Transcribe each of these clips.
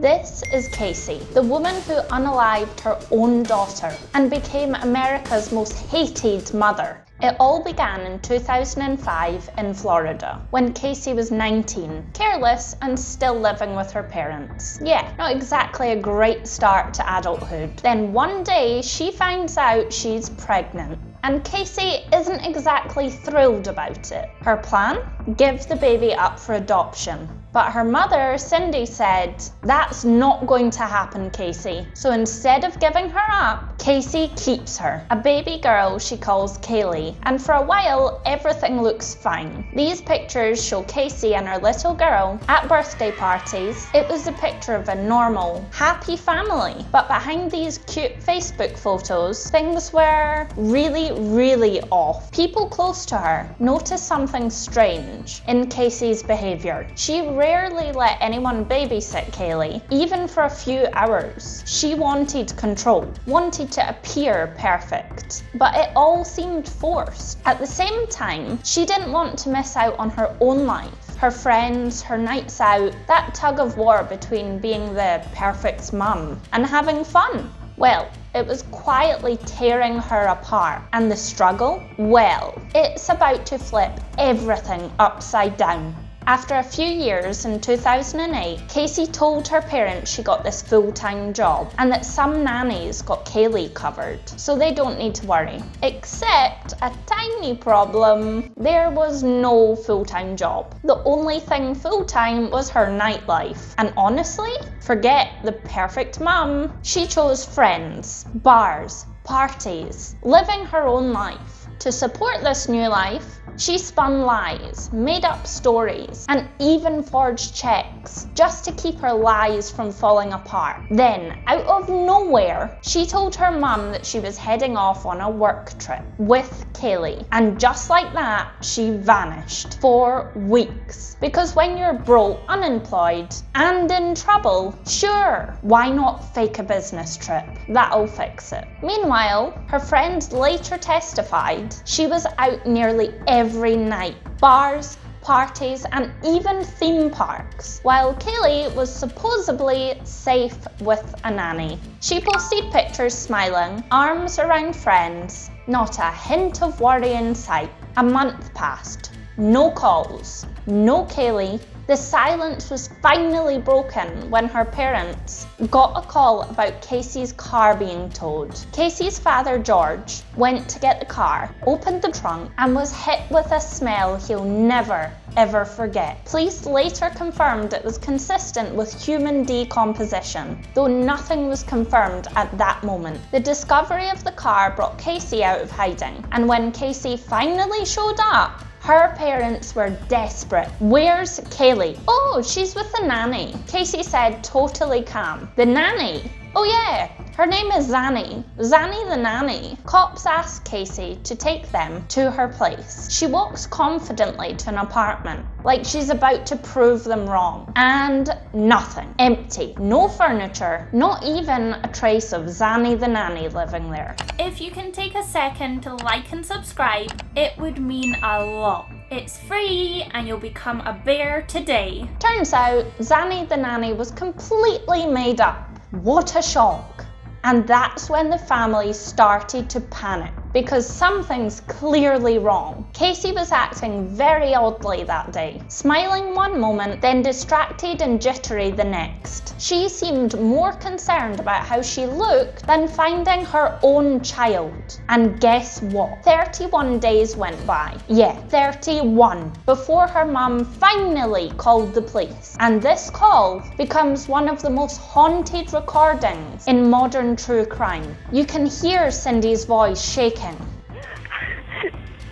This is Casey, the woman who unalived her own daughter and became America's most hated mother. It all began in 2005 in Florida, when Casey was 19, careless and still living with her parents. Yeah, not exactly a great start to adulthood. Then one day she finds out she's pregnant. And Casey isn't exactly thrilled about it. Her plan? Give the baby up for adoption. But her mother, Cindy, said, "That's not going to happen, Casey." So instead of giving her up, Casey keeps her. A baby girl she calls Caylee. And for a while, everything looks fine. These pictures show Casey and her little girl at birthday parties. It was a picture of a normal, happy family. But behind these cute Facebook photos, things were really off. People close to her noticed something strange in Casey's behavior. She rarely let anyone babysit Caylee, even for a few hours. She wanted control, wanted to appear perfect, but it all seemed forced. At the same time, she didn't want to miss out on her own life, her friends, her nights out, that tug of war between being the perfect mum and having fun. Well, it was quietly tearing her apart. And the struggle? Well, it's about to flip everything upside down. After a few years, in 2008, Casey told her parents she got this full-time job and that some nannies got Caylee covered, so they don't need to worry. Except a tiny problem: there was no full-time job. The only thing full-time was her nightlife. And honestly, forget the perfect mum. She chose friends, bars, parties, living her own life. To support this new life, she spun lies, made up stories, and even forged checks just to keep her lies from falling apart. Then, out of nowhere, she told her mum that she was heading off on a work trip with Caylee. And just like that, she vanished for weeks. Because when you're broke, unemployed, and in trouble, sure, why not fake a business trip? That'll fix it. Meanwhile, her friends later testified she was out nearly every night, bars, parties, and even theme parks, while Caylee was supposedly safe with a nanny. She posted pictures smiling, arms around friends, not a hint of worry in sight. A month passed. No calls, no Caylee. The silence was finally broken when her parents got a call about Casey's car being towed. Casey's father, George, went to get the car, opened the trunk, and was hit with a smell he'll never, ever forget. Police later confirmed it was consistent with human decomposition, though nothing was confirmed at that moment. The discovery of the car brought Casey out of hiding, and when Casey finally showed up, her parents were desperate. "Where's Caylee?" "Oh, she's with the nanny," Casey said, totally calm. "The nanny? Oh yeah, her name is Zanny. Zanny the nanny." Cops asked Casey to take them to her place. She walks confidently to an apartment, like she's about to prove them wrong. And nothing. Empty. No furniture. Not even a trace of Zanny the nanny living there. If you can take a second to like and subscribe, it would mean a lot. It's free and you'll become a bear today. Turns out, Zanny the nanny was completely made up. What a shock. And that's when the family started to panic, because something's clearly wrong. Casey was acting very oddly that day, smiling one moment, then distracted and jittery the next. She seemed more concerned about how she looked than finding her own child. And guess what? 31 days went by. Yeah, 31, before her mum finally called the police. And this call becomes one of the most haunted recordings in modern true crime. You can hear Cindy's voice shaking.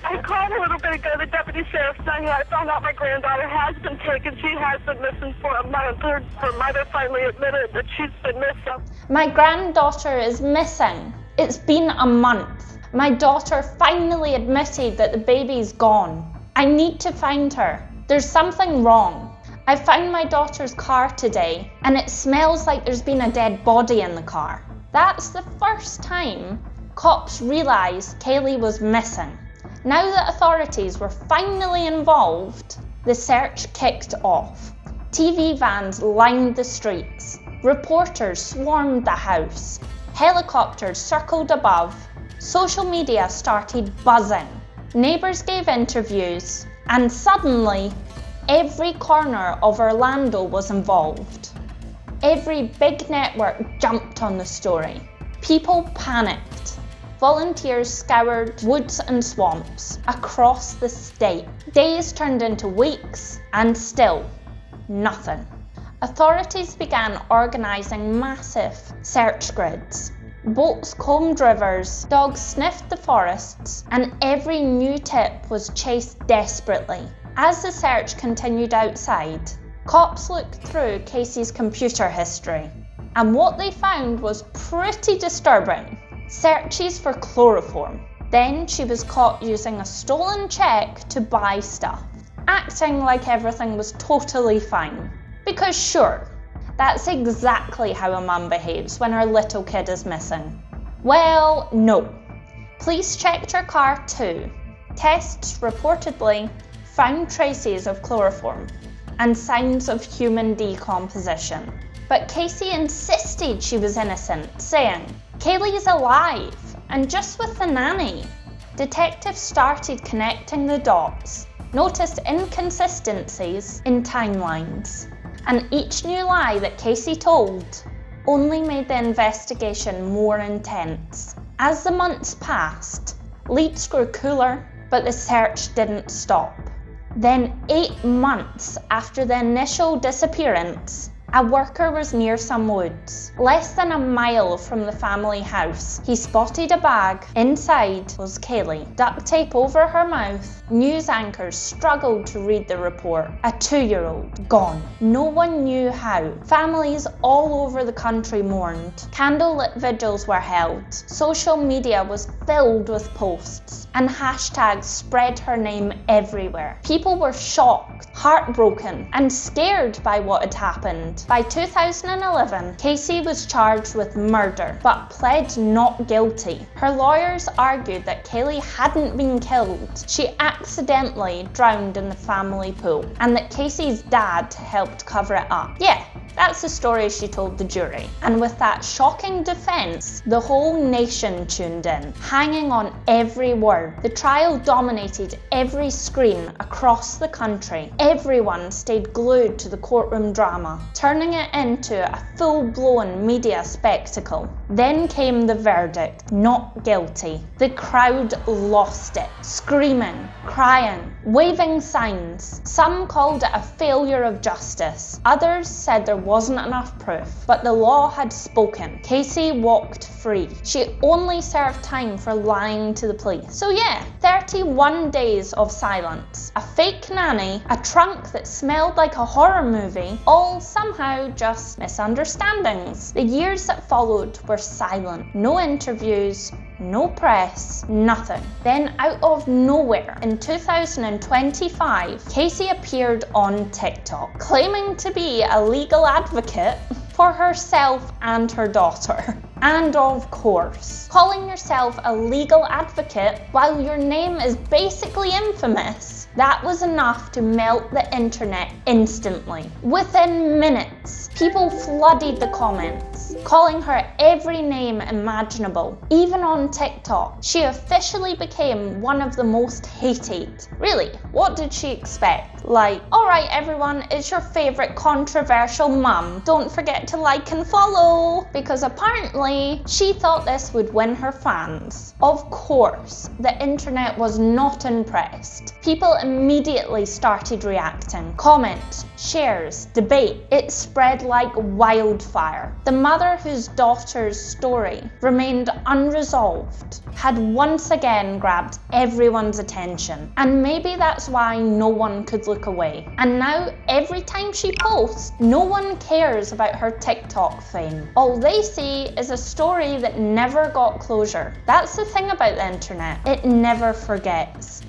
I called a little bit ago, the deputy sheriff saying I found out my granddaughter has been taken. She has been missing for a month. Her mother finally admitted that she's been missing. My granddaughter is missing. It's been a month. My daughter finally admitted that the baby's gone. I need to find her. There's something wrong. I found my daughter's car today, and it smells like there's been a dead body in the car. That's the first time cops realised Caylee was missing. Now that authorities were finally involved, the search kicked off. TV vans lined the streets. Reporters swarmed the house. Helicopters circled above. Social media started buzzing. Neighbours gave interviews, and suddenly, every corner of Orlando was involved. Every big network jumped on the story. People panicked. Volunteers scoured woods and swamps across the state. Days turned into weeks, and still, nothing. Authorities began organising massive search grids. Boats combed rivers, dogs sniffed the forests, and every new tip was chased desperately. As the search continued outside, cops looked through Casey's computer history, and what they found was pretty disturbing. Searches for chloroform. Then she was caught using a stolen cheque to buy stuff, acting like everything was totally fine. Because sure, that's exactly how a mum behaves when her little kid is missing. Well, no. Police checked her car too. Tests reportedly found traces of chloroform and signs of human decomposition. But Casey insisted she was innocent, saying, "Caylee is alive, and just with the nanny." Detectives started connecting the dots, noticed inconsistencies in timelines, and each new lie that Casey told only made the investigation more intense. As the months passed, leads grew cooler, but the search didn't stop. Then 8 months after the initial disappearance, a worker was near some woods, less than a mile from the family house. He spotted a bag. Inside was Caylee, duct tape over her mouth. News anchors struggled to read the report. A 2-year-old gone. No one knew how. Families all over the country mourned. Candlelit vigils were held. Social media was filled with posts, and hashtags spread her name everywhere. People were shocked, heartbroken, and scared by what had happened. By 2011, Casey was charged with murder, but pled not guilty. Her lawyers argued that Caylee hadn't been killed. She accidentally drowned in the family pool, and that Casey's dad helped cover it up. Yeah, that's the story she told the jury. And with that shocking defence, the whole nation tuned in, hanging on every word. The trial dominated every screen across the country. Everyone stayed glued to the courtroom drama, turning it into a full-blown media spectacle. Then came the verdict, not guilty. The crowd lost it, screaming, crying, waving signs. Some called it a failure of justice. Others said there wasn't enough proof, but the law had spoken. Casey walked free. She only served time for lying to the police. So yeah, 31 days of silence, a fake nanny, a trunk that smelled like a horror movie, all somehow just misunderstandings. The years that followed were silent. No interviews, no press, nothing. Then out of nowhere, in 2025, Casey appeared on TikTok, claiming to be a legal advocate for herself and her daughter. And of course, calling yourself a legal advocate while your name is basically infamous, that was enough to melt the internet instantly. Within minutes, people flooded the comments, calling her every name imaginable. Even on TikTok, she officially became one of the most hated. Really, what did she expect? Like, alright everyone, it's your favourite controversial mum. Don't forget to like and follow. Because apparently, she thought this would win her fans. Of course, the internet was not impressed. People immediately started reacting. Comments, shares, debate. It spread like wildfire. The mother whose daughter's story remained unresolved had once again grabbed everyone's attention. And maybe that's why no one could look away. And now, every time she posts, no one cares about her TikTok fame. All they see is a story that never got closure. That's the thing about the internet. It never forgets.